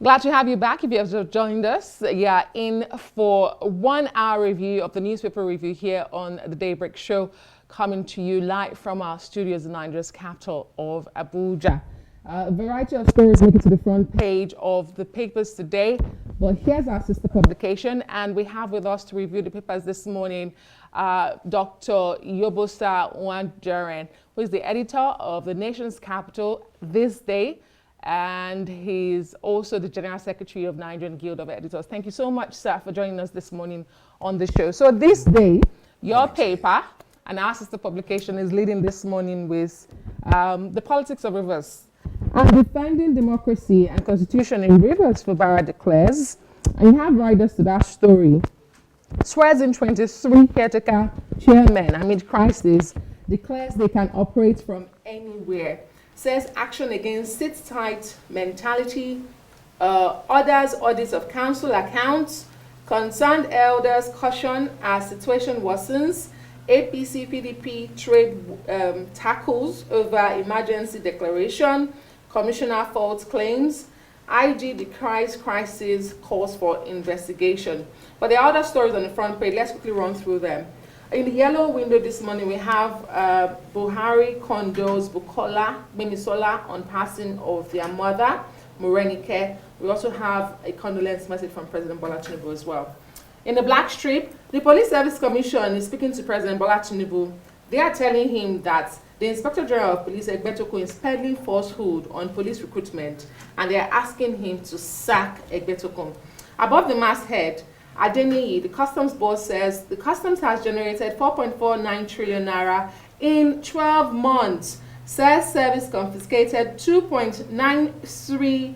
Glad to have you back. If you have just joined us, yeah, in for 1 hour review of the newspaper review here on the Daybreak Show, coming to you live from our studios in Nigeria's capital of Abuja. A variety of stories make it to the front page of the papers today, but here's our sister publication, and we have with us to review the papers this morning Dr. Yobosa Nwanjeren, who is the editor of the nation's capital this day, and he's also the General Secretary of Nigerian Guild of Editors. Thank you so much, sir, for joining us this morning on the show. So this day, your paper and our sister publication is leading this morning with the politics of Rivers. And defending democracy and constitution in Rivers, Fubara declares, and you have riders to that story, swears in 23 caretaker chairmen amid crisis, declares they can operate from anywhere, says action against sit-tight mentality, orders audits of council accounts, concerned elders caution as situation worsens, APC PDP trade tackles over emergency declaration, commissioner faults claims, IG decries crisis, calls for investigation. But there are other stories on the front page. Let's quickly run through them. In the yellow window this morning, we have Buhari condoles Bukola Mimisola on passing of their mother, Morenike. We also have a condolence message from President Bola Tinubu as well. In the black strip, the Police Service Commission is speaking to President Bola Tinubu. They are telling him that the Inspector General of Police, Egbetokun, is peddling falsehood on police recruitment, and they are asking him to sack Egbetokun. Above the masthead, Adeniyi, the customs boss, says the customs has generated 4.49 trillion naira in 12 months. Says service confiscated 2.93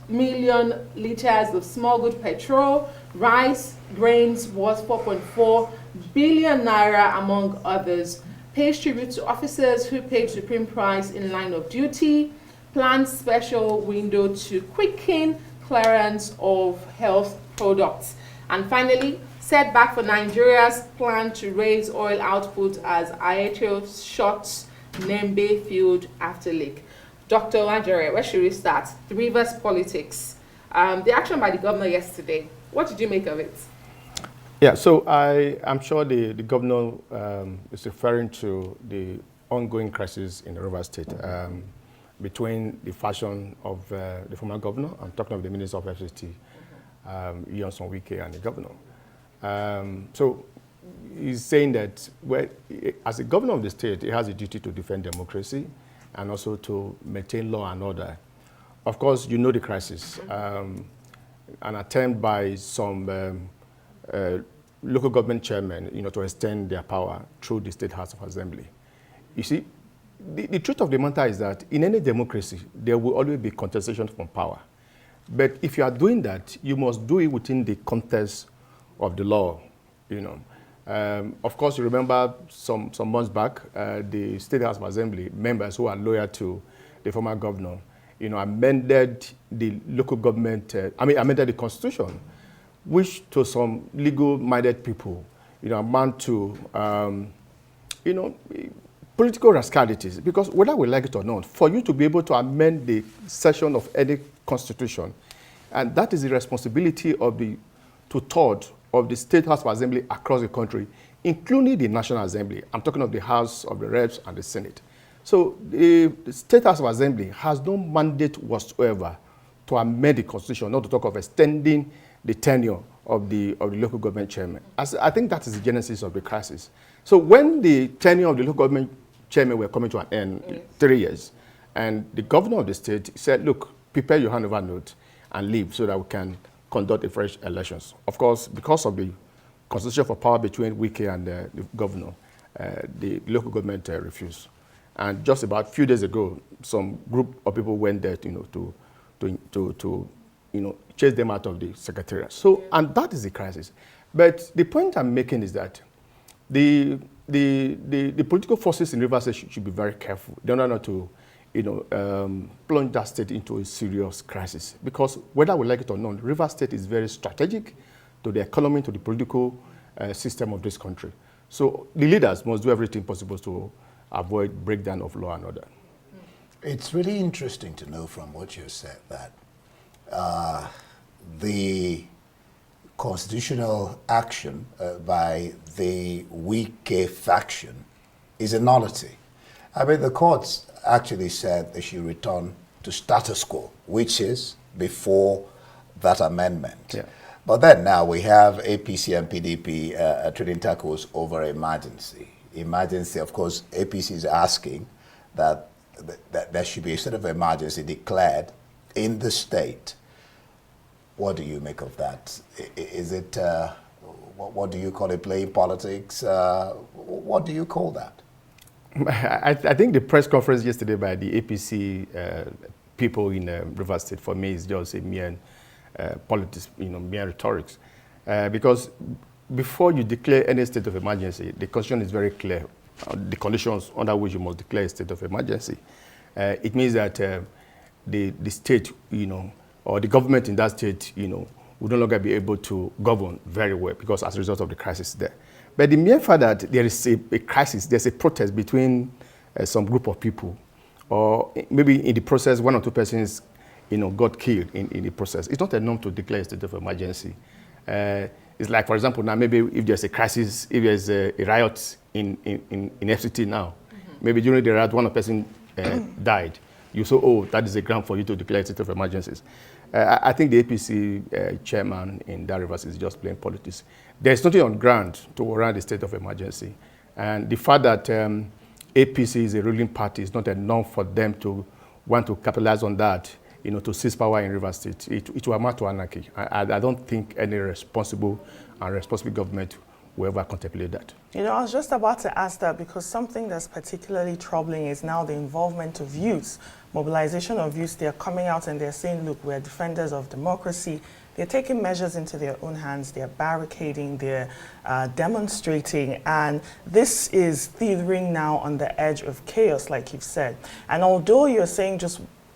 million liters of small good petrol, rice, grains worth 4.4 billion naira, among others. Pays tribute to officers who paid supreme price in line of duty. Plans special window to quicken clearance of health products. And finally, setback for Nigeria's plan to raise oil output as IHO shuts Nembe field after leak. Dr. Nwanjeren, where should we start? The Rivers politics. The action by the governor yesterday, what did you make of it? Yeah, so I'm sure the governor is referring to the ongoing crisis in the Rivers State between the faction of the former governor, I'm talking of the Minister of FCT, Yohnson Wike, and the governor. So he's saying that as the governor of the state, he has a duty to defend democracy and also to maintain law and order. Of course, you know the crisis. An attempt by some local government chairmen, to extend their power through the State House of Assembly. You see, the truth of the matter is that in any democracy, there will always be contestation from power. But if you are doing that, you must do it within the context of the law, Of course, you remember some months back, the State House of Assembly members who are loyal to the former governor, amended the local government, amended the constitution, which to some legal-minded people, amount to, political rascalities. Because whether we like it or not, for you to be able to amend the section of any constitution, and that is the responsibility of the two-thirds of the State House of Assembly across the country, including the National Assembly. I'm talking of the House of the Reps and the Senate. So the State House of Assembly has no mandate whatsoever to amend the constitution, not to talk of extending the tenure of the local government chairman. I think that is the genesis of the crisis. So when the tenure of the local government chairman were coming to an end, 3 years, and the governor of the state said, look, prepare your handover note and leave so that we can conduct a fresh elections. Of course, because of the constitution for power between Wike and the governor, the local government refused. And just about a few days ago, some group of people went there, to chase them out of the secretariat. So, and that is the crisis. But the point I'm making is that the political forces in Rivers State should be very careful. They don't want to, plunge that state into a serious crisis. Because whether we like it or not, Rivers State is very strategic to the economy, to the political system of this country. So the leaders must do everything possible to avoid breakdown of law and order. It's really interesting to know from what you said that the constitutional action by the Wike faction is a nullity. I mean, the courts actually said they should return to status quo, which is before that amendment. Yeah. But then now we have APC and PDP trading tackles over emergency. Emergency, of course, APC is asking that there should be a sort of emergency declared in the state. What do you make of that? Is it, what do you call it, playing politics? What do you call that? I think the press conference yesterday by the APC people in Rivers State, for me, is just a mere politics, mere rhetorics. Because before you declare any state of emergency, the constitution is very clear. The conditions under which you must declare a state of emergency. It means that the state, or the government in that state, will no longer be able to govern very well because as a result of the crisis there. But the mere fact that there is a crisis, there's a protest between some group of people, or maybe in the process, one or two persons, got killed in the process, it's not enough to declare a state of emergency. It's like, for example, now maybe if there's a crisis, if there's a riot in FCT now, maybe during the riot, one person died. You say, oh, that is a ground for you to declare a state of emergencies. I think the APC chairman in that Rivers is just playing politics. There's nothing on ground to warrant the state of emergency. And the fact that APC is a ruling party is not enough for them to want to capitalize on that, to seize power in Rivers State. It will amount to anarchy. I don't think any responsible government will ever contemplate that. I was just about to ask that because something that's particularly troubling is now the involvement of youth, mobilization of youth. They're coming out and they're saying, look, we're defenders of democracy. They're taking measures into their own hands. They're barricading, they're demonstrating, and this is teetering now on the edge of chaos, like you've said. And although you're saying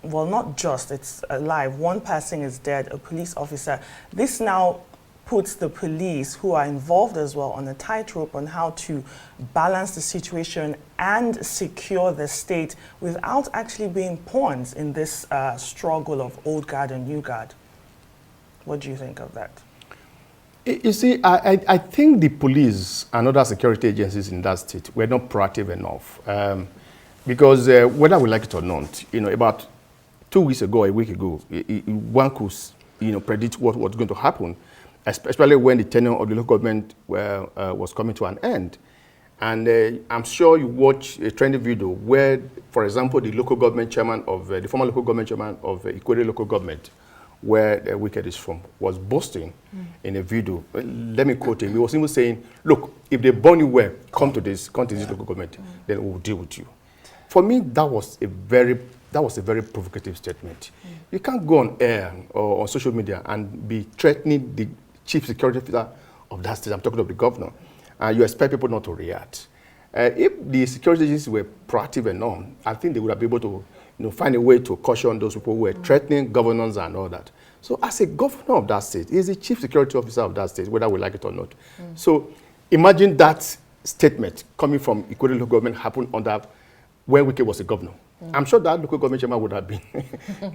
well, not just, it's alive, one person is dead, a police officer, this now puts the police, who are involved as well, on a tightrope on how to balance the situation and secure the state without actually being pawns in this struggle of old guard and new guard. What do you think of that? You see, I think the police and other security agencies in that state were not proactive enough. Because whether we like it or not, about 2 weeks ago, a week ago, one could predict what was going to happen, especially when the tenure of the local government was coming to an end. And I'm sure you watch a trending video where, for example, the local government chairman of, the former local government chairman of Ikwere local government, where Wicked is from, was boasting in a video. Let me quote him. He was even saying, look, if they burn you well, come to this local government, then we'll deal with you. For me, that was a very provocative statement. You can't go on air or on social media and be threatening the chief security officer of that state. I'm talking of the governor. And you expect people not to react. If the security agencies were proactive enough, I think they would have been able to find a way to caution those people who were threatening governance and all that. So as a governor of that state, he's the chief security officer of that state, whether we like it or not. So imagine that statement coming from Ikwere local government happened under when Wike was a governor. I'm sure that local government chairman would have been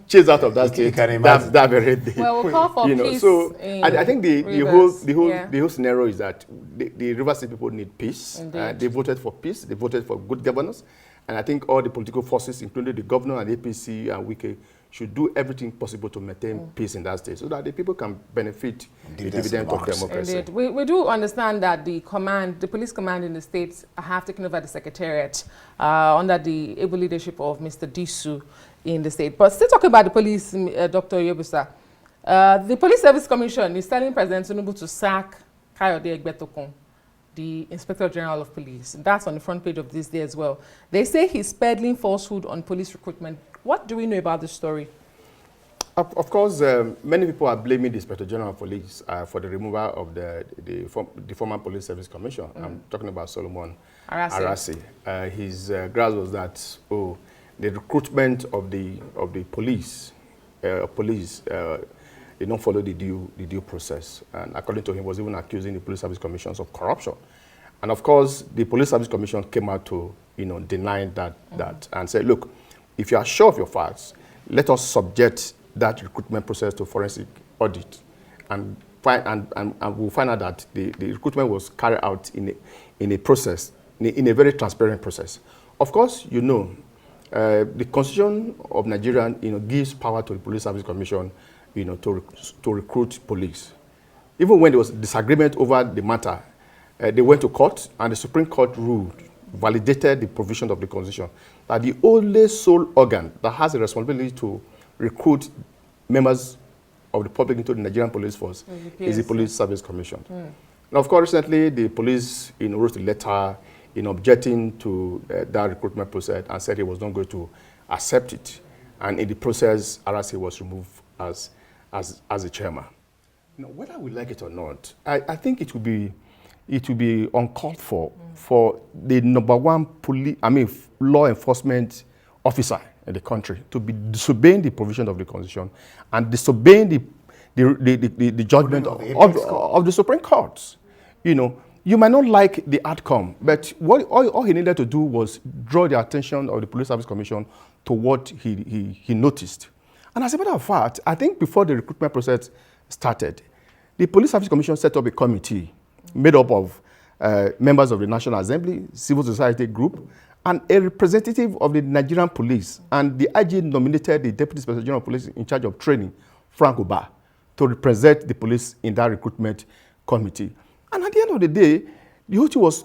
chased out of that state that very day. Well, we'll call for peace. So I think the whole scenario is that the Rivers State people need peace. They voted for peace. They voted for good governance. And I think all the political forces, including the governor and the APC and Wike, should do everything possible to maintain peace in that state so that the people can benefit the dividend of democracy. Indeed. We do understand that the police command in the states have taken over the secretariat under the able leadership of Mr. Disu in the state. But still talking about the police, Dr. Yobusa, the Police Service Commission is telling President Tinubu to sack Kayode Egbetokun, the Inspector General of Police. That's on the front page of this day as well. They say he's peddling falsehood on police recruitment. What do we know about this story? Of course, many people are blaming the Inspector General of Police for the removal of the former Police Service Commission. I'm talking about Solomon Arase. His grasp was that, the recruitment of the police did not follow the due process. And according to him, was even accusing the Police Service Commissions of corruption. And of course, the Police Service Commission came out to deny that and said, look, if you are sure of your facts, let us subject that recruitment process to forensic audit, and we'll find out that the recruitment was carried out in a process, in a very transparent process. Of course, the Constitution of Nigeria, gives power to the Police Service Commission, to recruit police. Even when there was disagreement over the matter, they went to court, and the Supreme Court validated the provision of the Constitution that the only sole organ that has the responsibility to recruit members of the public into the Nigerian police force is the Police Service Commission. Now, of course, recently the police wrote a letter objecting to that recruitment process and said he was not going to accept it. And in the process, RRC was removed as the chairman. Whether we like it or not, I think it would be uncalled for the #1 law enforcement officer in the country to be disobeying the provision of the Constitution and disobeying the judgment of the Supreme Court. You might not like the outcome, but all he needed to do was draw the attention of the Police Service Commission to what he noticed. And as a matter of fact, I think before the recruitment process started, the Police Service Commission set up a committee made up of members of the National Assembly, civil society group, and a representative of the Nigerian police. And the IG nominated the Deputy Inspector General of Police in charge of training, Frank Uba, to represent the police in that recruitment committee. And at the end of the day, the whole thing was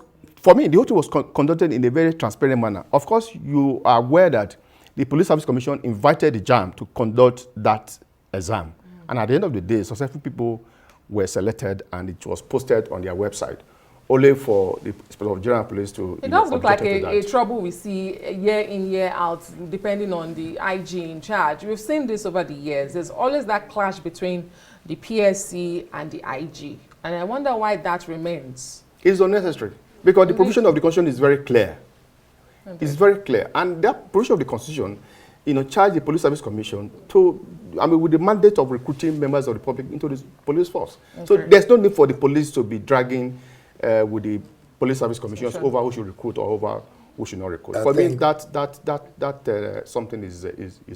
conducted in a very transparent manner. Of course, you are aware that the Police Service Commission invited the JAMB to conduct that exam. And at the end of the day, successful people were selected, and it was posted on their website, only for the Inspector General of Police to... It does look like a trouble we see year in, year out, depending on the IG in charge. We've seen this over the years. There's always that clash between the PSC and the IG. And I wonder why that remains. It's unnecessary, because the provision of the Constitution is very clear. Okay. It's very clear. And that provision of the Constitution, charge the Police Service Commission with the mandate of recruiting members of the public into the police force. Okay. So there's no need for the police to be dragging with the Police Service Commissions over who should recruit or over who should not recruit. For me, that something is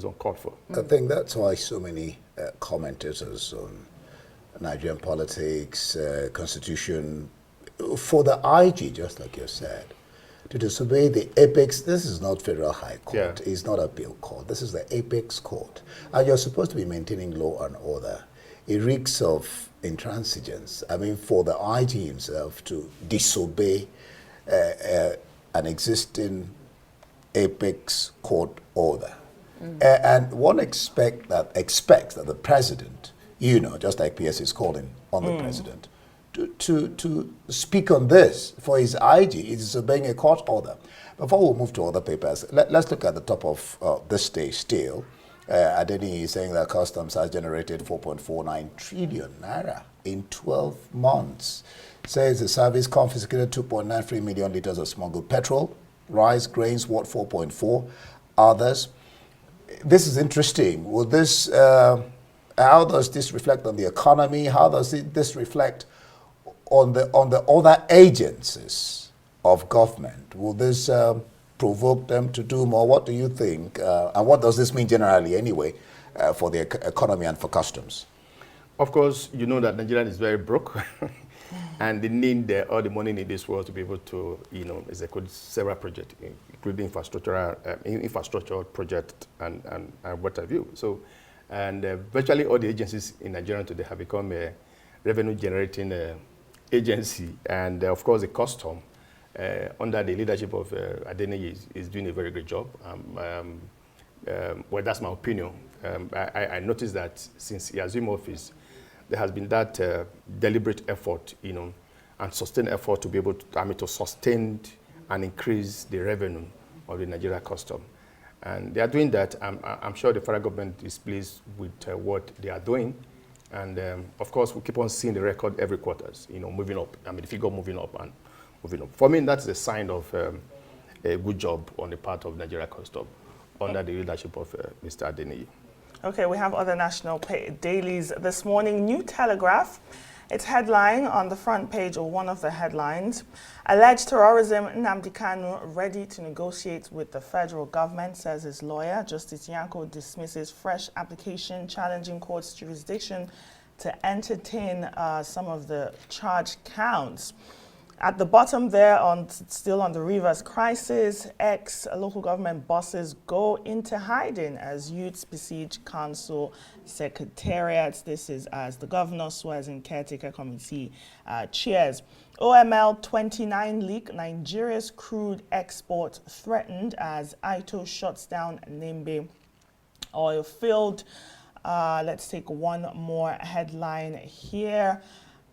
uncalled for. I think that's why so many commentators on Nigerian politics, constitution, for the IG, just like you said, to disobey the apex. This is not Federal High Court. Yeah. It's not appeal court. This is the apex court. And you're supposed to be maintaining law and order. It reeks of intransigence. For the IG himself to disobey an existing apex court order. And one expects that the president, just like PS is calling on the president, to speak on this. For his IG, it is obeying a court order. Before we move to other papers, let's look at the top of this day still. Adeni is saying that customs has generated 4.49 trillion naira in 12 months. Says the service confiscated 2.93 million liters of smuggled petrol, rice, grains worth 4.4, others. This is interesting. Will this, how does this reflect on the economy? How does this reflect on the other agencies of government? Will this provoke them to do more? What do you think? And what does this mean generally anyway for the economy and for customs? Of course, you know that Nigeria is very broke and they need all the money in this world to be able to, execute several projects, including infrastructure projects and what have you. So, and virtually all the agencies in Nigeria today have become a revenue generating agency. And of course, the custom under the leadership of Adeni is doing a very great job. Well, that's my opinion. I noticed that since he assumed office, there has been that deliberate effort, and sustained effort to be able to sustain and increase the revenue of the Nigeria custom. And they are doing that. I'm sure the federal government is pleased with what they are doing. And of course, we keep on seeing the record every quarter, moving up. The figure moving up and moving up. For me, that's a sign of a good job on the part of Nigeria Custom under the leadership of Mr. Adeniyi. Okay, we have other national dailies this morning. New Telegraph Its headline on the front page, or one of the headlines, alleged terrorism, Nnamdi Kanu ready to negotiate with the federal government, says his lawyer. Justice Yanko dismisses fresh application challenging court's jurisdiction to entertain some of the charge counts. At the bottom there, still on the Rivers crisis, ex-local government bosses go into hiding as youths besiege council secretariats. This is as the governor swears in caretaker committee chairs. OML 29 leak, Nigeria's crude export threatened as Aito shuts down Nembe oil field. Let's take one more headline here.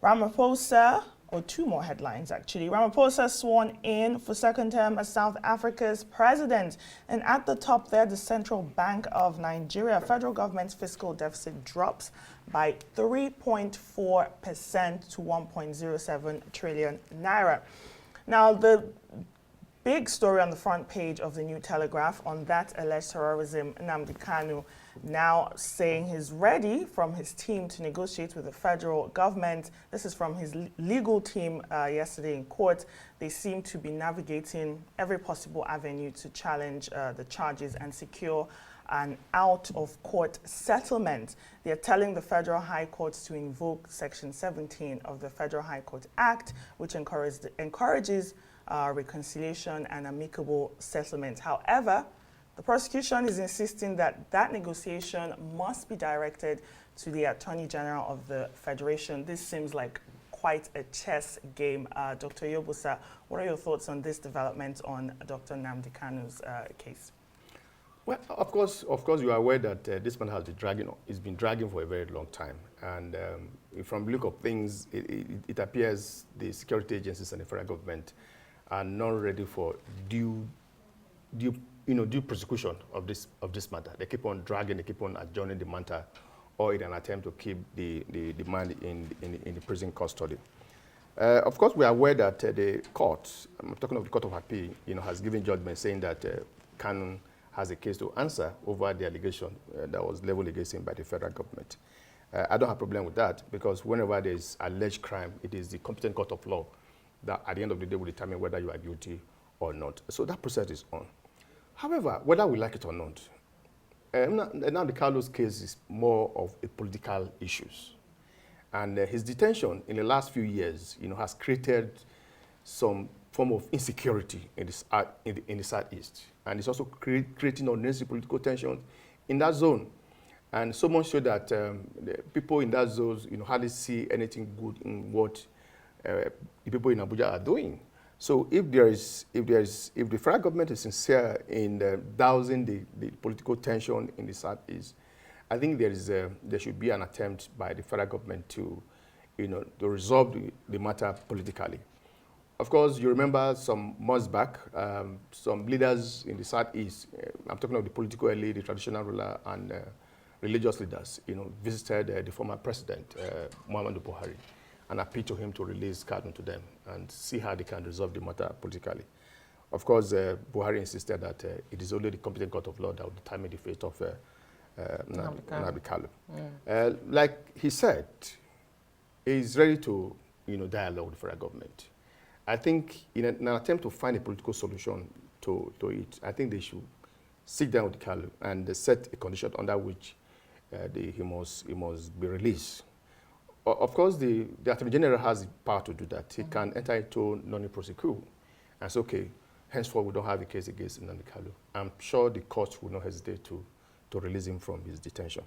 Ramaphosa, or two more headlines actually. Ramaphosa sworn in for second term as South Africa's president. And at the top there, the Central Bank of Nigeria, federal government's fiscal deficit drops by 3.4% to 1.07 trillion naira. Now, the big story on the front page of the New Telegraph on that alleged terrorism, Nnamdi Kanu now saying he's ready from his team to negotiate with the federal government. This is from his legal team yesterday in court. They seem to be navigating every possible avenue to challenge the charges and secure an out-of-court settlement. They're telling the Federal High Court to invoke Section 17 of the Federal High Court Act, which encourages reconciliation and amicable settlement. However, the prosecution is insisting that that negotiation must be directed to the Attorney General of the Federation. This seems like quite a chess game. Dr. Yobusa, what are your thoughts on this development on Dr. Nnamdi Kanu's case? Well, of course, you are aware that this man has been dragging. It's been dragging for a very long time, and from the look of things, it appears the security agencies and the federal government are not ready for due prosecution of this matter. They keep on dragging, they keep on adjourning the matter, or in an attempt to keep the man in the prison custody. Of course, we are aware that the court, I'm talking of the Court of Appeal, has given judgment saying that Kanu has a case to answer over the allegation that was leveled against him by the federal government. I don't have a problem with that, because whenever there is alleged crime, it is the competent court of law that at the end of the day will determine whether you are guilty or not. So that process is on. However, whether we like it or not, Nnamdi Kanu's case is more of a political issues. And his detention in the last few years, has created some form of insecurity in the Southeast. And it's also creating unnecessary political tension in that zone. And so much so that the people in that zone, hardly see anything good in what the people in Abuja are doing. So if the federal government is sincere in dousing the political tension in the Southeast, I think there should be an attempt by the federal government to resolve the matter politically. Of course, you remember some months back, some leaders in the Southeast, I'm talking of the political elite, the traditional ruler, and religious leaders, visited the former president, Muhammadu Buhari, and appealed to him to release Kanu to them and see how they can resolve the matter politically. Of course, Buhari insisted that it is only the competent court of law that will determine the fate of Nnamdi Kanu. Like he said, he's ready to dialogue with the federal government. I think in an attempt to find a political solution to it, I think they should sit down with Kanu and set a condition under which he must be released. Of course, the Attorney General has the power to do that. He can enter into non-prosecute and say, okay, henceforth we don't have a case against Nnamdi Kanu. I'm sure the court will not hesitate to release him from his detention.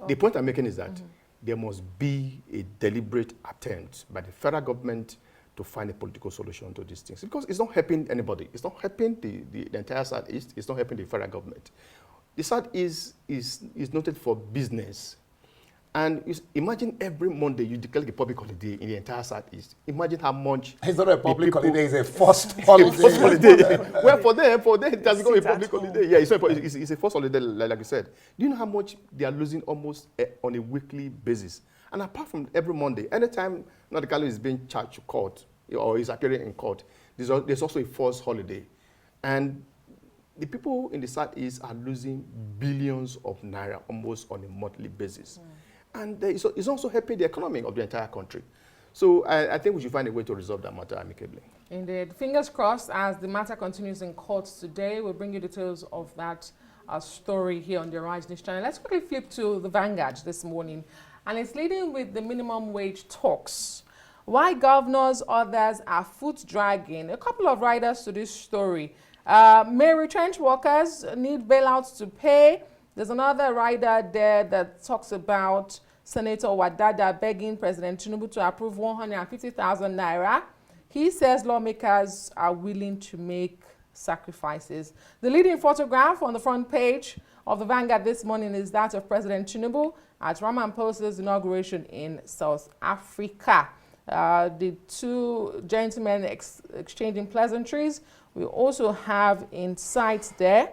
The point I'm making is that there must be a deliberate attempt by the federal government to find a political solution to these things, because it's not helping anybody. It's not helping the entire Southeast. It's not helping the federal government. The Southeast is noted for business. And imagine every Monday you declare a public holiday in the entire Southeast. Imagine how much... It's not a public holiday, it's a forced holiday. Forced holiday. Well, for them, it doesn't go a public holiday. Yeah, it's a forced holiday, like you said. Do you know how much they are losing almost on a weekly basis? And apart from every Monday, anytime Nnamdi Kanu is being charged to court or is appearing in court, there's also a forced holiday. And the people in the Southeast are losing billions of naira almost on a monthly basis. And it's also helping the economy of the entire country. So I think we should find a way to resolve that matter amicably. Indeed. Fingers crossed as the matter continues in court today. We'll bring you details of that story here on the Rise News channel. Let's quickly flip to the Vanguard this morning. And it's leading with the minimum wage talks. Why governors, others are foot dragging. A couple of riders to this story. May retrenched workers need bailouts to pay. There's another rider there that talks about Senator Wadada begging President Tinubu to approve 150,000 naira. He says lawmakers are willing to make sacrifices. The leading photograph on the front page of the Vanguard this morning is that of President Tinubu at Ramaphosa's inauguration in South Africa. The two gentlemen exchanging pleasantries. We also have in sight there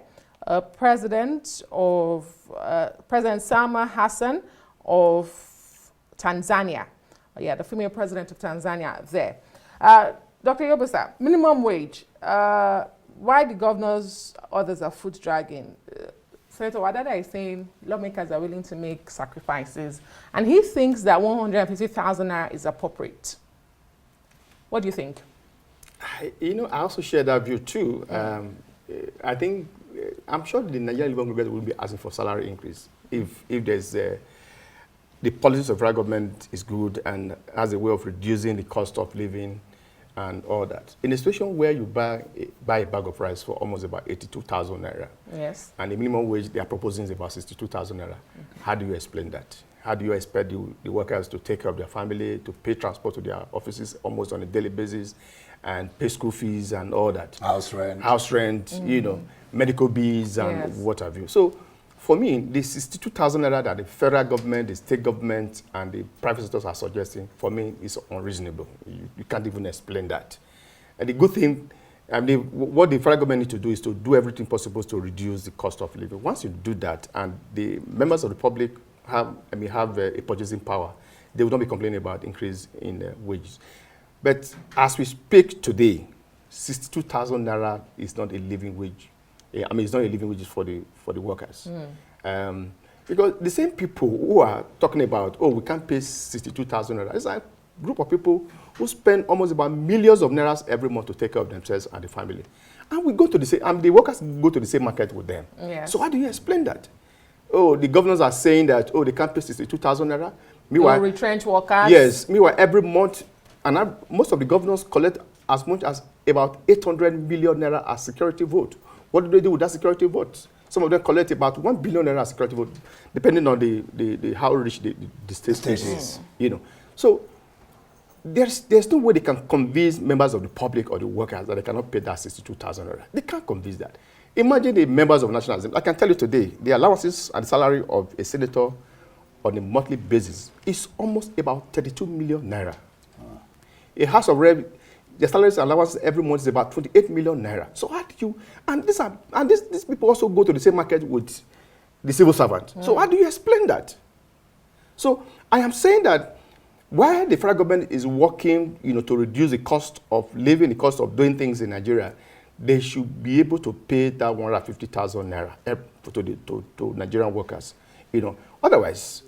President Salma Hassan of Tanzania. The female president of Tanzania there. Dr. Yobusa, minimum wage. Why the governors, others are foot dragging? Senator Wadada is saying lawmakers are willing to make sacrifices, and he thinks that 150,000 naira is appropriate. What do you think? I also share that view too. I think, I'm sure the Nigerian living workers will be asking for salary increase if there's the policies of federal government is good and has a way of reducing the cost of living and all that. In a situation where you buy a bag of rice for almost about 82,000 naira, yes, and the minimum wage they are proposing is about 62,000 naira, how do you explain that? How do you expect the workers to take care of their family, to pay transport to their offices almost on a daily basis, and pay school fees and all that? House rent, medical bills and what have you. So, for me, the 62,000 naira that the federal government, the state government, and the private sectors are suggesting, for me, is unreasonable. You can't even explain that. And the good thing, what the federal government needs to do is to do everything possible to reduce the cost of living. Once you do that, and the members of the public have a purchasing power, they will not be complaining about increase in wages. But as we speak today, 62,000 naira is not a living wage. It's not a living wage for the workers. Because the same people who are talking about, we can't pay 62,000 naira, it's a group of people who spend almost about millions of nairas every month to take care of themselves and the family. And we go to the same, the workers go to the same market with them. Yes. So how do you explain that? The governors are saying that, they can't pay 62,000 naira. Meanwhile, retrenched workers. Yes. Meanwhile, every month, and most of the governors collect as much as about 800 million naira as security vote. What do they do with that security vote? Some of them collect about 1 billion naira security vote, depending on the how rich the state is. So there's no way they can convince members of the public or the workers that they cannot pay that 62,000 naira. They can't convince that. Imagine the members of National Assembly. I can tell you today, the allowances and the salary of a senator on a monthly basis is almost about 32 million naira. A House of Rep, the salaries and allowances every month is about 28 million naira. So how do you, and these people also go to the same market with the civil servant. So how do you explain that? So I am saying that while the federal government is working, to reduce the cost of living, the cost of doing things in Nigeria, they should be able to pay that 150,000 naira to Nigerian workers. Otherwise,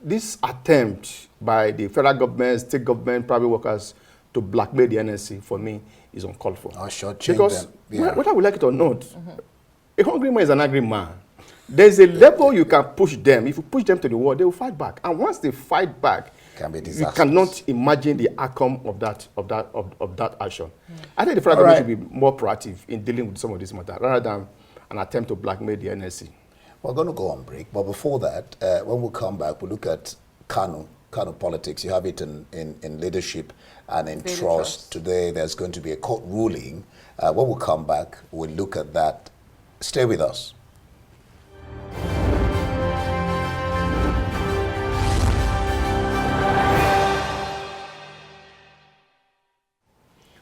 this attempt by the federal government, state government, private workers to blackmail the NSC, for me, is uncalled for. Because whether we like it or not, a hungry man is an angry man. There's a level you can push them. If you push them to the wall, they will fight back. And once they fight back, you cannot imagine the outcome of that action. I think the federal government should be more proactive in dealing with some of this matter, rather than an attempt to blackmail the NSC. We're going to go on break, but before that, when we come back, we'll look at Kanu politics. You have it in leadership and in trust. Today, there's going to be a court ruling. When we come back, we'll look at that. Stay with us.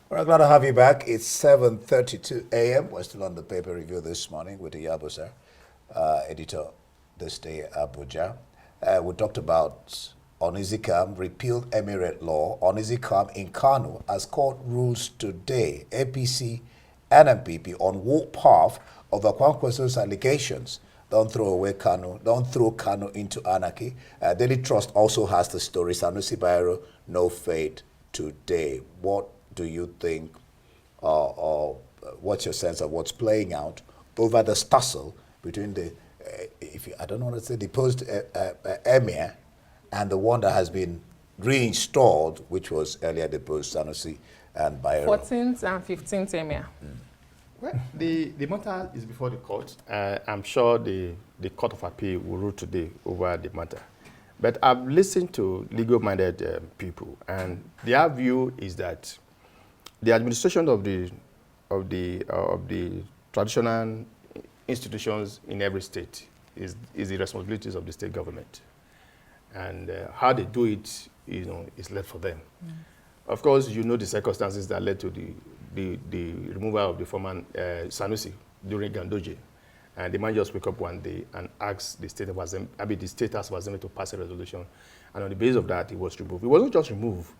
We're glad to have you back. It's 7:32 a.m. We're still on the paper review this morning with Iyabo sir, editor this day, Abuja. We talked about Onizikam, repealed emirate law. Onizikam in Kano as court rules today. APC and MPP on war path of the Kwankwaso's allegations. Don't throw away Kano. Don't throw Kano into anarchy. Daily Trust also has the story. Sanusi Bayero, no fate today. What do you think, or what's your sense of what's playing out over the tussle between the, I don't want to say deposed Emir and the one that has been reinstalled, which was earlier deposed Sanusi and Bayero? 14th and 15th Emir. Well, the matter is before the court. I'm sure the Court of Appeal will rule today over the matter. But I've listened to legal-minded people, and their view is that the administration of the traditional institutions in every state is the responsibilities of the state government, and how they do it, is left for them. Of course, the circumstances that led to the removal of the former Sanusi during Gandoje. And the man just woke up one day and asked the State House of Assembly to pass a resolution. And on the basis of that, he was removed. He wasn't just removed.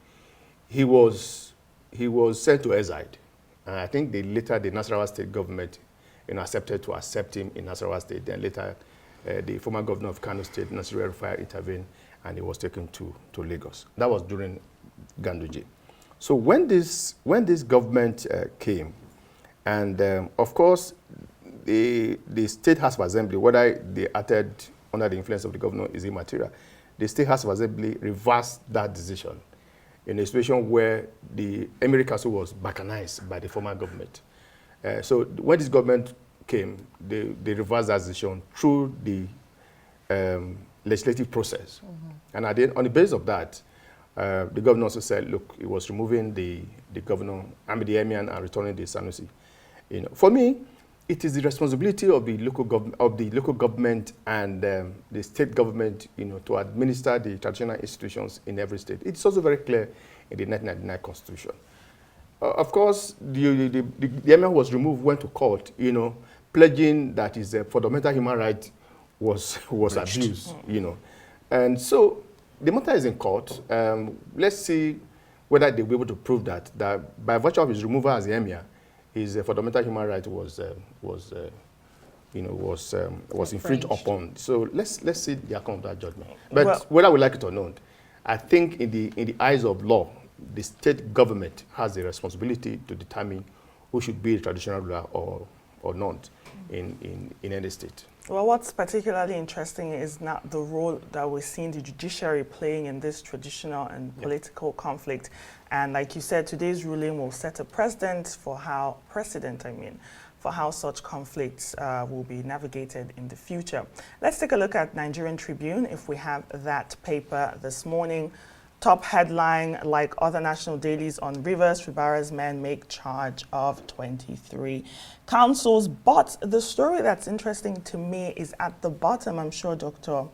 He was sent to exile. And I think the Nasarawa State government accepted to accept him in Nasarawa State. Then later, the former governor of Kano State, Nasir El-Rufai, intervened, and he was taken to Lagos. That was during Gandoje. So when this government came, and of course, the State House of Assembly, whether they acted under the influence of the governor is immaterial, the State House of Assembly reversed that decision in a situation where the Emir of Kano was balkanized by the former government. So when this government came, they reversed that decision through the legislative process. And on the basis of that, the governor also said, look, he was removing the Emir, and returning the Sanusi. For me, it is the responsibility of the local government and the state government, to administer the traditional institutions in every state. It's also very clear in the 1999 Constitution. Of course, the Emir was removed, went to court, pledging that his fundamental human right was abused, and so the matter is in court. Let's see whether they'll be able to prove that by virtue of his removal as the Emir, his fundamental human right was infringed upon. So let's see the outcome of that judgment. But whether we like it or not, I think in the eyes of law, the state government has the responsibility to determine who should be the traditional ruler or not in any state. Well, what's particularly interesting is not the role that we're seeing the judiciary playing in this traditional and political conflict. And like you said, today's ruling will set a precedent for how such conflicts will be navigated in the future. Let's take a look at Nigerian Tribune, if we have that paper this morning. Top headline, like other national dailies on Rivers, Fubara's men make charge of 23 councils. But the story that's interesting to me is at the bottom. I'm sure Dr.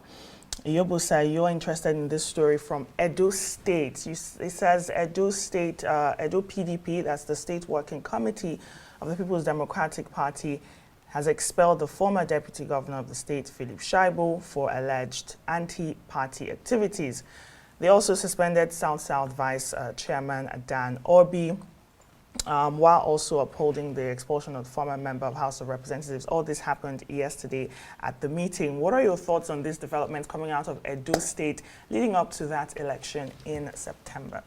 Iyobusa, you're interested in this story from Edo State. It says Edo State, Edo PDP, that's the State Working Committee of the People's Democratic Party, has expelled the former deputy governor of the state, Philip Shaibu, for alleged anti-party activities. They also suspended South-South Vice Chairman Dan Orbi, while also upholding the expulsion of the former member of House of Representatives. All this happened yesterday at the meeting. What are your thoughts on this development coming out of Edo State leading up to that election in September?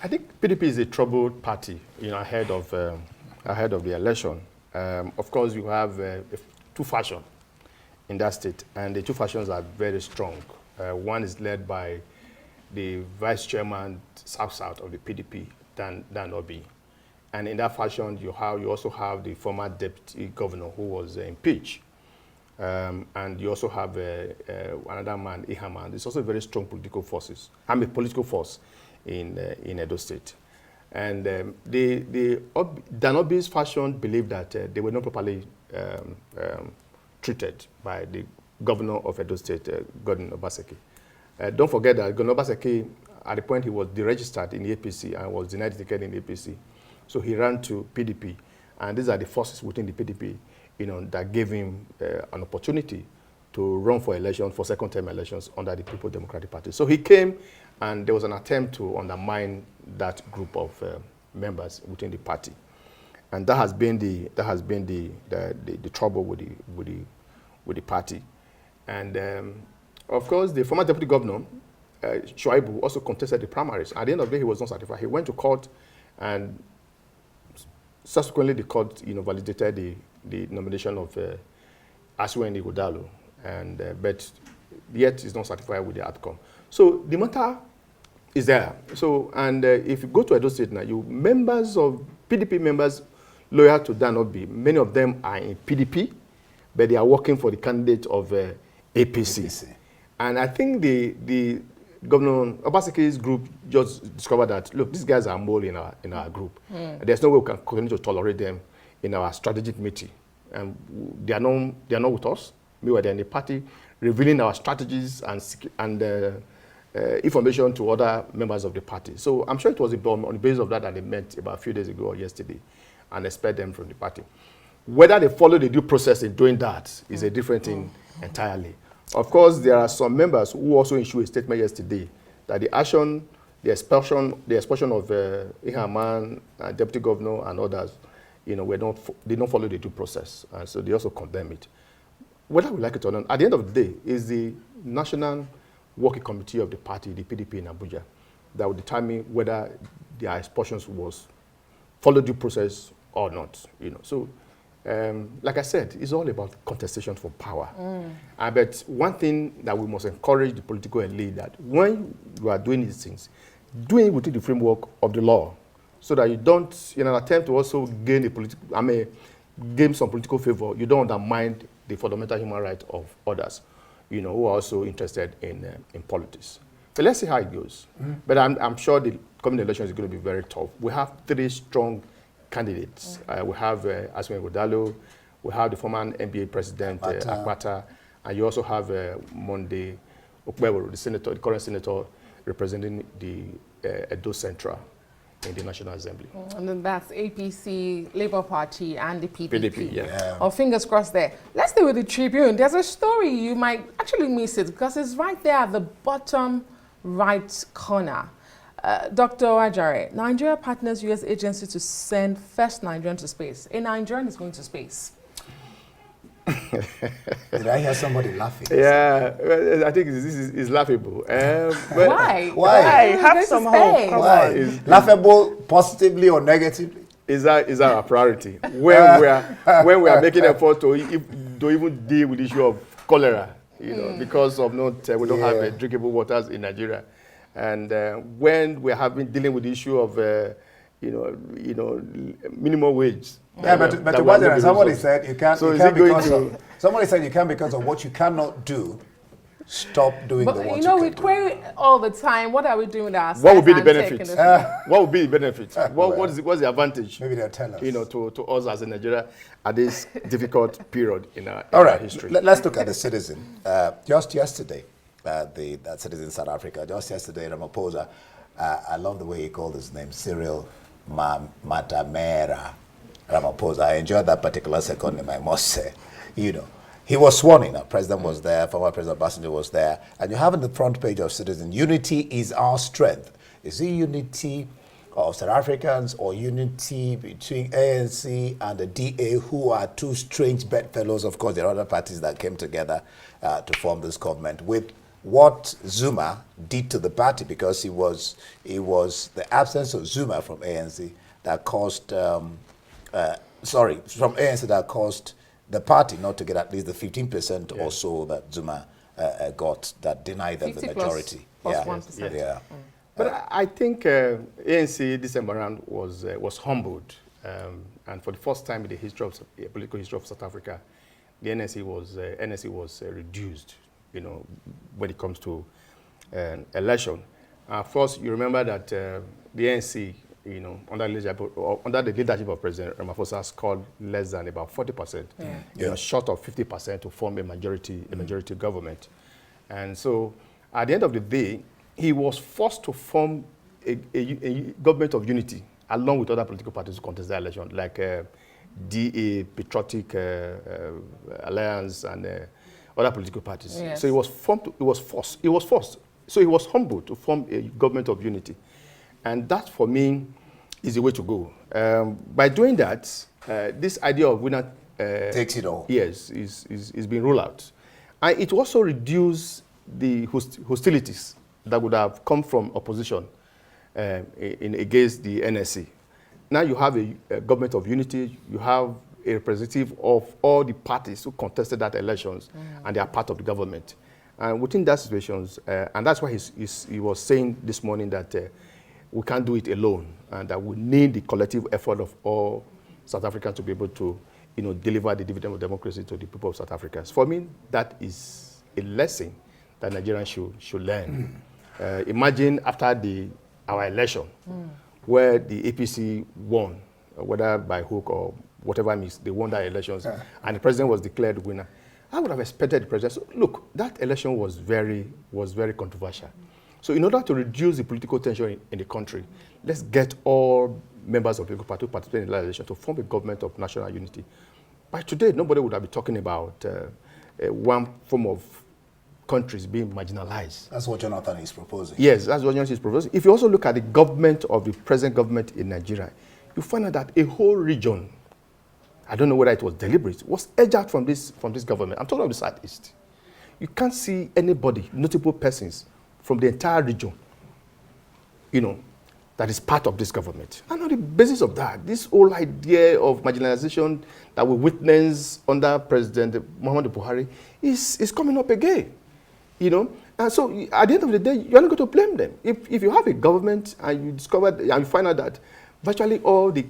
I think PDP is a troubled party, ahead of the election. Of course, you have two factions in that state, and the two factions are very strong. One is led by the vice chairman South of the PDP, Dan Obi. And in that fashion, you also have the former deputy governor who was impeached. And you also have another man, Ihaman. There's also very strong political forces. I'm a political force in Edo State. And Dan Obi's faction believed that they were not properly treated by the governor of Edo State, Godwin Obaseki. Don't forget that Godwin Obaseki, at the point he was deregistered in the APC and was denied the ticket in the APC. So he ran to PDP. And these are the forces within the PDP, that gave him an opportunity to run for election, for second-term elections under the People's Democratic Party. So he came, and there was an attempt to undermine that group of members within the party. And that has been the trouble with the party. And of course, the former deputy governor Shuaibu also contested the primaries. At the end of the day, he was not certified. He went to court, and subsequently the court, validated the nomination of Asiwani Godalo, and but yet he's not satisfied with the outcome. So the matter is there. So, and if you go to Edo State now, members of PDP members loyal to Danobi, many of them are in PDP, but they are working for the candidate of APC. And I think the Governor Obaseki's group just discovered that, look, these guys are mole in our group. There's no way we can continue to tolerate them in our strategic meeting. And they are not with us. Meanwhile, they're in the party, revealing our strategies and information to other members of the party. So I'm sure it was on the basis of that they met about a few days ago or yesterday and expelled them from the party. Whether they follow the due process in doing that is a different thing entirely. Of course, there are some members who also issued a statement yesterday that the expulsion of Ihaman, Deputy Governor, and others, they don't follow the due process, and so they also condemn it. Whether we like it or not, at the end of the day, is the National Working Committee of the party, the PDP in Abuja, that will determine whether their expulsions was follow due process or not. So. Like I said, it's all about contestation for power. But one thing that we must encourage the political elite, that when you are doing these things, doing it within the framework of the law, so that you don't, in an attempt to also gain gain some political favor, you don't undermine the fundamental human rights of others, who are also interested in politics. But let's see how it goes. But I'm sure the coming election is going to be very tough. We have 3 strong candidates. We have Asiwani Godalo, we have the former NBA president Akpata, and you also have Monday Okpebolo, the current senator representing the Edo Central in the National Assembly. And then that's APC, Labour Party, and the PDP. PDP, yeah. Oh, fingers crossed there. Let's stay with the Tribune. There's a story, you might actually miss it because it's right there at the bottom right corner. Dr. Ajare, Nigeria partners U.S. agency to send first Nigerian to space. A Nigerian is going to space. Did I hear somebody laughing? Yeah, I think this is laughable. Why? Why? Have some hope. Come on. Laughable positively or negatively? Is our priority when we are making effort to even deal with the issue of cholera, because of we don't have drinkable waters in Nigeria. And when we're dealing with the issue of, minimum wage. Yeah, but somebody said you can't. Somebody said you can't because of what you cannot do. Stop doing the what you can we query all the time. What are we doing with ourselves? What would be the benefit? What would be the benefit? What's the advantage? Maybe they'll tell us. To us as a Nigeria at this difficult period in our history. Let's look at the Citizen. Just yesterday. That Citizen South Africa. Just yesterday, Ramaphosa, I love the way he called his name, Cyril Matamera Ramaphosa. I enjoyed that particular second name, I must say. He was sworn in. President was there, former President Obasanjo was there. And you have on the front page of Citizen, unity is our strength. Is it unity of South Africans or unity between ANC and the DA, who are 2 strange bedfellows? Of course, there are other parties that came together to form this government with what Zuma did to the party, because it was the absence of Zuma from ANC that caused that caused the party not to get at least the 15% or so that Zuma got, that denied them the majority. Plus 1%. Yeah. But I think ANC this time around was humbled, and for the first time in the political history of South Africa, the NSC was reduced. When it comes to election. First, you remember that the ANC, under the leadership of President Ramaphosa, scored less than about 40%, short of 50% to form a majority government. And so, at the end of the day, he was forced to form a government of unity, along with other political parties who contest the election, like DA, Patriotic Alliance, and other political parties. Yes. So he was forced. So he was humbled to form a government of unity. And that, for me, is the way to go. By doing that, this idea of winner takes it all. Yes, is being ruled out. And it also reduced the hostilities that would have come from opposition against the NSC. Now you have a government of unity, you have a representative of all the parties who contested that elections, and they are part of the government. And within that situation, and that's why he was saying this morning that we can't do it alone, and that we need the collective effort of all South Africans to be able to, deliver the dividend of democracy to the people of South Africa. So for me, that is a lesson that Nigerians should learn. Imagine after our election, where the APC won, whether by hook or whatever means, they won that elections, and the president was declared winner. I would have expected the president. So look, that election was very controversial. So in order to reduce the political tension in the country, let's get all members of the political party who participate in the election to form a government of national unity. By today, nobody would have been talking about one form of countries being marginalized. That's what Jonathan is proposing. Yes, that's what Jonathan is proposing. If you also look at the government of the present government in Nigeria, you find out that a whole region, I don't know whether it was deliberate, was edged out from this government. I'm talking about the Southeast. You can't see anybody, notable persons from the entire region, that is part of this government. And on the basis of that, this whole idea of marginalization that we witnessed under President Muhammadu Buhari is coming up again. And so at the end of the day, you're not going to blame them. If you have a government and you discover and you find out that virtually all the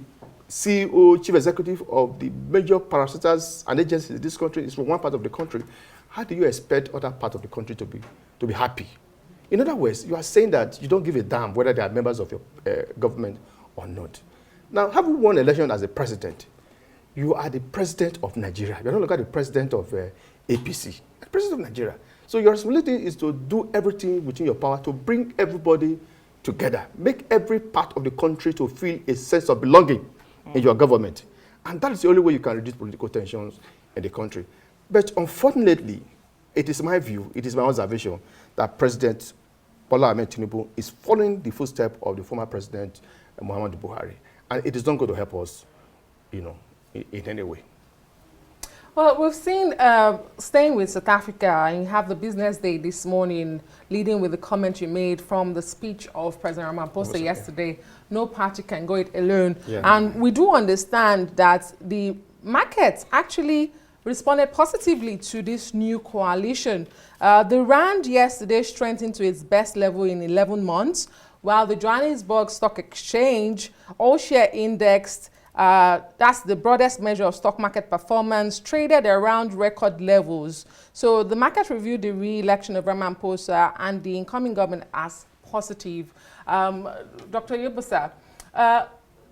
CEO, chief executive of the major parastatals and agencies in this country is from one part of the country, how do you expect other parts of the country to be happy? In other words, you are saying that you don't give a damn whether they are members of your government or not. Now, having won election as a president, you are the president of Nigeria. You're no longer the president of APC, the president of Nigeria. So your responsibility is to do everything within your power to bring everybody together, make every part of the country to feel a sense of belonging in your government. And that is the only way you can reduce political tensions in the country. But unfortunately, it is my view, it is my observation that President Bola Ahmed Tinubu is following the footsteps of the former President Muhammadu Buhari. And it is not going to help us, in any way. Well, we've seen, staying with South Africa, and you have the business day this morning, leading with the comment you made from the speech of President Ramaphosa yesterday, no party can go it alone. Yeah. And we do understand that the markets actually responded positively to this new coalition. The Rand yesterday strengthened to its best level in 11 months, while the Johannesburg Stock Exchange all-share indexed, that's the broadest measure of stock market performance, traded around record levels. So the market reviewed the re-election of Ramaphosa and the incoming government as positive. Dr. Yebosa,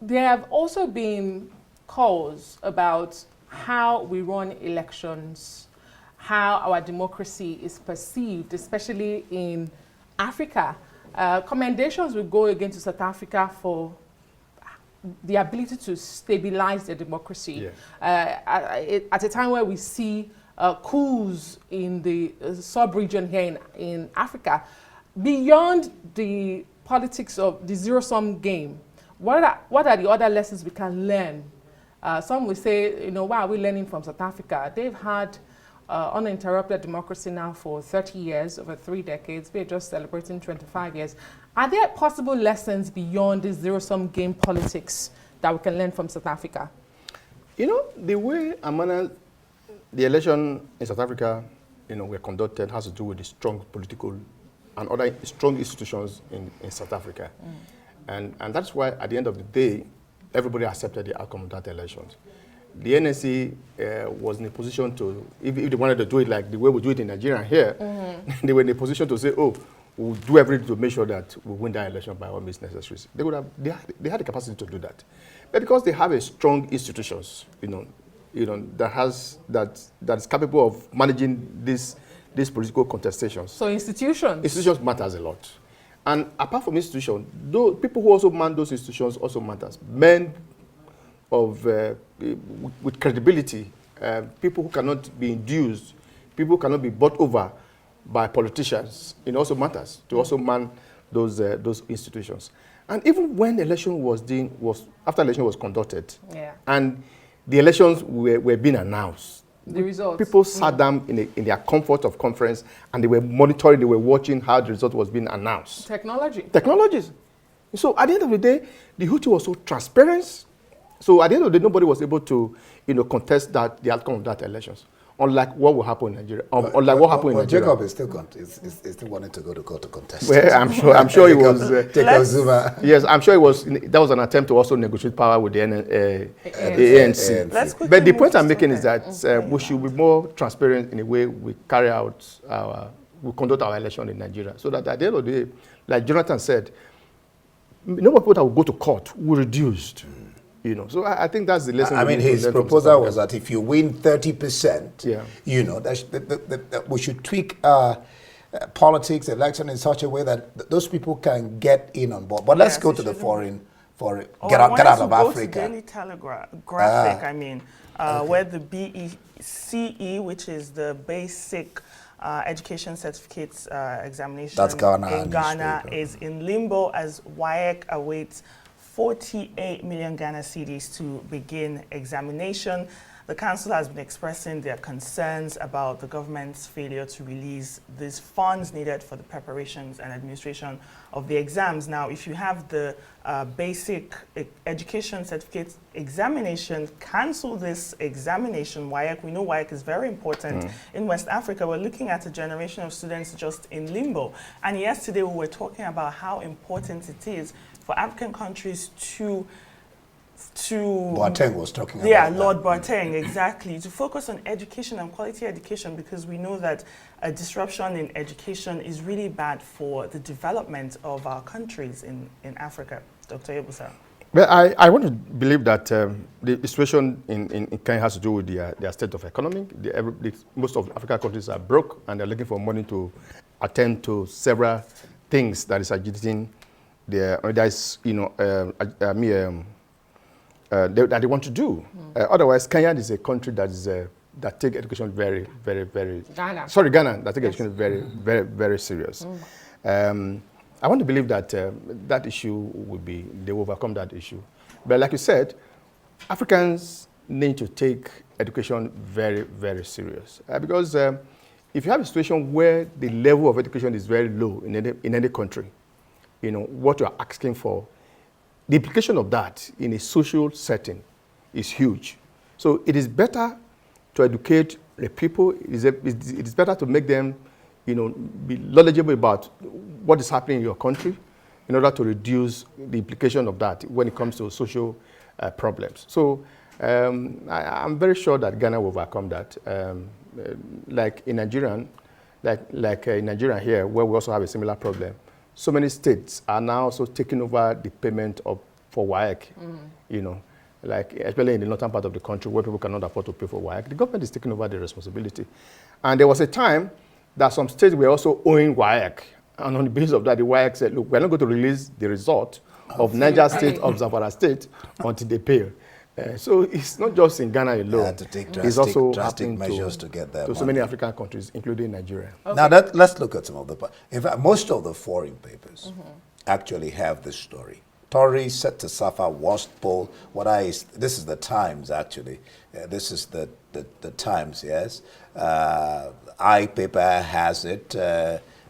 there have also been calls about how we run elections, how our democracy is perceived, especially in Africa. Commendations will go again to South Africa for the ability to stabilize their democracy. Yeah. At a time where we see coups in the sub-region here in Africa, beyond the politics of the zero-sum game, what are the other lessons we can learn? Some will say, why are we learning from South Africa? They've had uninterrupted democracy now for 30 years, over 3 decades. We're just celebrating 25 years. Are there possible lessons beyond this zero-sum game politics that we can learn from South Africa? The way the election in South Africa, were conducted has to do with the strong political and other strong institutions in South Africa. And that's why, at the end of the day, everybody accepted the outcome of that election. The NSC was in a position to, if they wanted to do it like the way we do it in Nigeria here, they were in a position to say, we'll do everything to make sure that we win that election by all means necessary. They had the capacity to do that. But because they have a strong institutions, that is capable of managing these political contestations. So institutions matters a lot. And apart from institutions, those people who also man those institutions also matters. Men of with credibility, people who cannot be induced, people who cannot be bought over by politicians, it also matters to also man those institutions. And even when the election after the election was conducted, and the elections were being announced, The results. People sat down in their comfort of conference and they were monitoring, they were watching how the result was being announced. Technologies. So at the end of the day, the Hutu was so transparent. So at the end of the day, nobody was able to, contest the outcome of that elections. Unlike what will happen in Nigeria. Unlike what happened in Nigeria. Jacob is still wanting to go to court to contest. Well, I'm sure it was. Jacob Zuma. Yes, I'm sure it was. That was an attempt to also negotiate power with the ANC. But the point I'm making is that we should be more transparent in the way we carry out we conduct our election in Nigeria, so that at the end of the day, like Jonathan said, the number of people that will go to court will reduced. So I think that's the lesson. I mean, his proposal was that if you win 30%, that we should tweak politics, election in such a way that those people can get in on board. But let's go to the foreign, get out of Africa. Daily Telegraph graphic, where the BECE, which is the basic education certificates examination in Ghana, is in limbo as WAEC awaits 48 million Ghana cedis to begin examination. The council has been expressing their concerns about the government's failure to release these funds needed for the preparations and administration of the exams. Now, if you have the basic education certificate examination, cancel this examination, WAEC. We know WAEC is very important in West Africa. We're looking at a generation of students just in limbo. And yesterday we were talking about how important it is for African countries to Boateng was talking about that. Lord Boateng, exactly. To focus on education and quality education, because we know that a disruption in education is really bad for the development of our countries in Africa. Dr. Ebusa. Well, I want to believe that the situation in Kenya has to do with their state of economy. Most of African countries are broke and they're looking for money to attend to several things that is agitating that they want to do. Otherwise, Kenya is a country that is that take education very, very, very. Ghana that take education very, very, very serious. I want to believe that that issue they will overcome that issue. But like you said, Africans need to take education very, very serious because if you have a situation where the level of education is very low in any country, what you are asking for, the implication of that in a social setting is huge. So it is better to educate the people. It is better to make them, be knowledgeable about what is happening in your country in order to reduce the implication of that when it comes to social problems. So I'm very sure that Ghana will overcome that. Like in Nigeria, in Nigeria here, where we also have a similar problem, so many states are now also taking over the payment for WAEC, especially in the northern part of the country where people cannot afford to pay for WAEC. The government is taking over the responsibility. And there was a time that some states were also owing WAEC. And on the basis of that, the WAEC said, look, we're not going to release the result of Niger State, of Zamfara State until they pay. So it's not just in Ghana alone. To take it's also drastic measures to get there. To so many African countries, including Nigeria. Okay. Now let's look at some of the. In fact, most of the foreign papers actually have this story. Tories set to suffer worst poll. This is the Times actually. This is the Times. Yes, iPaper has it.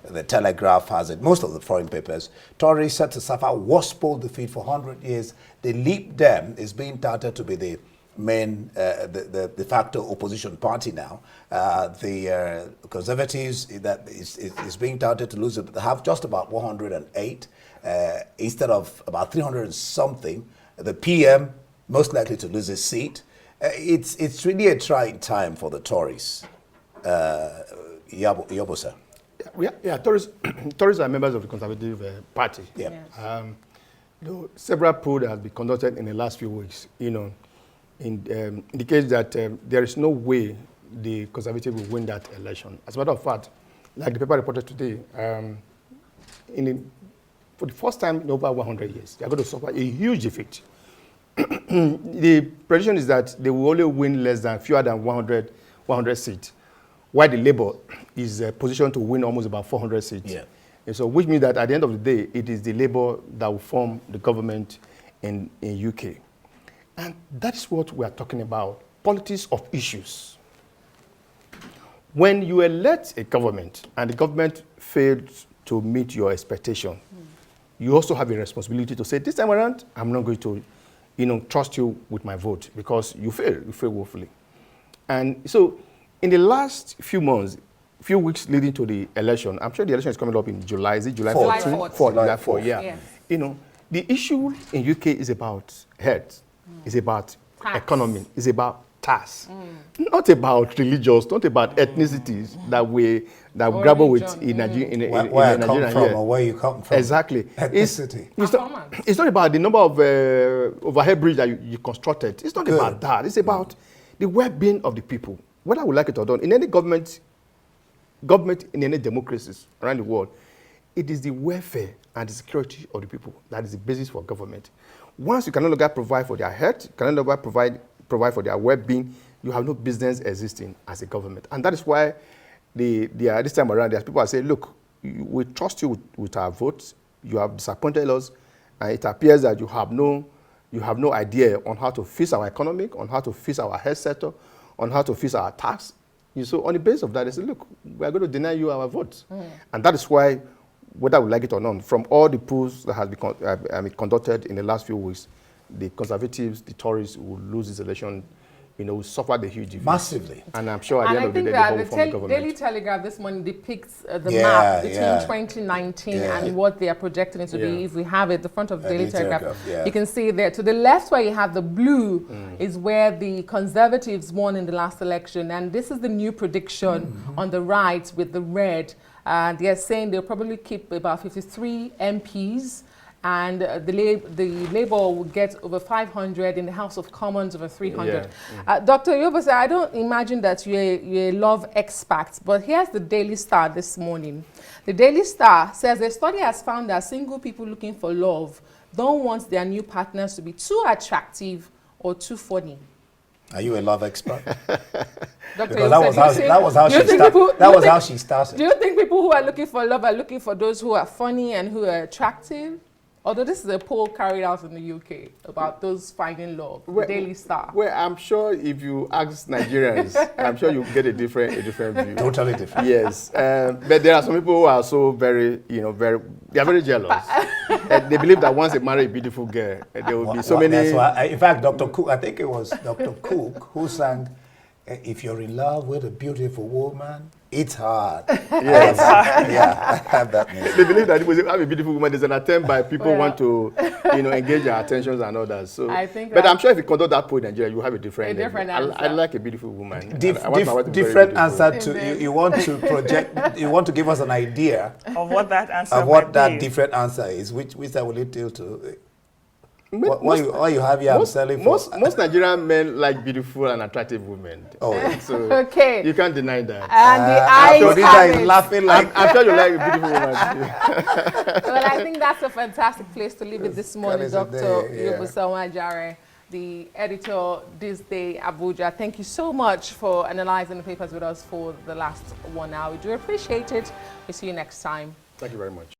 The Telegraph has it. Most of the foreign papers. Tories set to suffer worst poll defeat for 100 years. The Leap Dem is being touted to be the main, the de facto opposition party now. The Conservatives is being touted to lose. They have just about 108 instead of about 300 and something. The PM most likely to lose his seat. It's really a trying time for the Tories. Yobosa. Yeah, Tories are members of the Conservative Party. Yeah. Yes. Several polls that have been conducted in the last few weeks, indicates that there is no way the Conservative will win that election. As a matter of fact, like the paper reported today, for the first time in over 100 years, they are going to suffer a huge defeat. The prediction is that they will only win fewer than 100 seats, while the Labour is positioned to win almost about 400 seats. Yeah. And so, which means that at the end of the day, it is the Labour that will form the government in UK. And that's what we are talking about, politics of issues. When you elect a government and the government failed to meet your expectation, you also have a responsibility to say, this time around, I'm not going to, trust you with my vote because you fail woefully. And so in the last few months, few weeks leading to the election, I'm sure the election is coming up in July. Is it July 4th? July 4th, yeah. Yes. The issue in UK is about health, it's about economy, it's about tax, not about religious, not about ethnicities that we grapple with in Nigeria. Where I come from or where you come from. Exactly. Ethnicity. It's not about the number of overhead bridges that you constructed. It's not about that. It's about the well-being of the people. Whether we like it or not, in any government in any democracies around the world, it is the welfare and the security of the people that is the basis for government. Once you can no longer provide for their health, you can no longer provide for their well-being, you have no business existing as a government. And that is why this time around, there's people that say, look, we trust you with our votes, you have disappointed us, and it appears that you have no idea on how to fix our economy, on how to fix our health sector, on how to fix our tax. So on the basis of that, they say, look, we are going to deny you our votes. And that is why, whether we like it or not, from all the polls that has been conducted in the last few weeks, the Conservatives, the Tories will lose this election, will suffer the huge defeat. Massively. And I'm sure at the end of the day, they will form the government. Daily Telegraph this morning depicts the map between 2019 and what they are projecting it to be. If we have it, the front of the Daily Telegraph, you can see there. To the left where you have the blue is where the Conservatives won in the last election. And this is the new prediction on the right with the red. They're saying they'll probably keep about 53 MPs. And the Labour will get over 500, in the House of Commons over 300. Dr. Yobasa, I don't imagine that you're a love expert, but here's the Daily Star this morning. The Daily Star says a study has found that single people looking for love don't want their new partners to be too attractive or too funny. Are you a love expert? Dr. That was how she started. Do you think people who are looking for love are looking for those who are funny and who are attractive? Although this is a poll carried out in the UK about those finding love, the Daily Star. Well, I'm sure if you ask Nigerians, I'm sure you get a different view. Totally different. Yes, but there are some people who are so very, they are very jealous. They believe that once they marry a beautiful girl, there will be so many. That's why, in fact, Dr. Cook, I think it was Dr. Cook who sang, "If you're in love with a beautiful woman, it's hard." Yes. Yeah, I have that music. They believe that if you have a beautiful woman, there's an attempt by people want to, engage their attentions and others. So, but I'm sure if you conduct that poll in Nigeria, you have a different answer. I like a beautiful woman. Different answer to you want to project. You want to give us an idea of what that answer of what that be. different answer is. Which side will it tilt to? What you have here, I'm selling for. Most Nigerian men like beautiful and attractive women. Oh, yeah. So okay. You can't deny that. And the eyes have it. Laughing like. I'm sure you like a beautiful woman too. Well, I think that's a fantastic place to leave it this morning, Dr. Yobusawa Jare, the editor this day, Abuja. Thank you so much for analyzing the papers with us for the last 1 hour. We do appreciate it. We'll see you next time. Thank you very much.